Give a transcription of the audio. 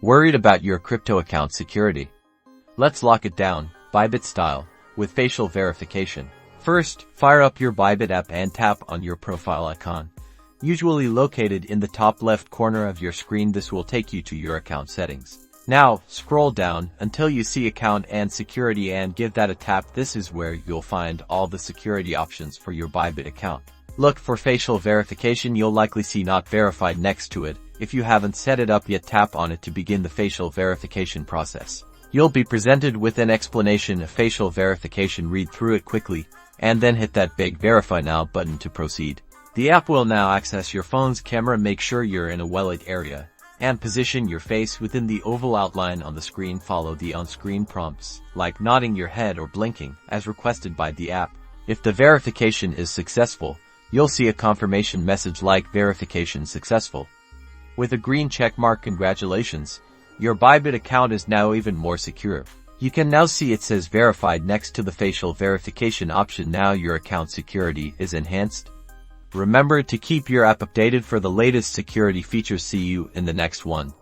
Worried about your crypto account security? Let's lock it down, Bybit style, with facial verification. First, fire up your Bybit app and tap on your profile icon, usually located in the top left corner of your screen. This will take you to your account settings. Now, scroll down until you see Account and Security and give that a tap. This is where you'll find all the security options for your Bybit account. Look for facial verification. You'll likely see Not Verified next to it. If you haven't set it up yet, tap on it to begin the facial verification process. You'll be presented with an explanation of facial verification. Read through it quickly, and then hit that big Verify Now button to proceed. The app will now access your phone's camera. Make sure you're in a well-lit area, and position your face within the oval outline on the screen. Follow the on-screen prompts, like nodding your head or blinking, as requested by the app. If the verification is successful, you'll see a confirmation message like Verification Successful, with a green check mark. Congratulations! Your Bybit account is now even more secure. You can now see it says Verified next to the facial verification option. Now your account security is enhanced. Remember to keep your app updated for the latest security features. See you in the next one.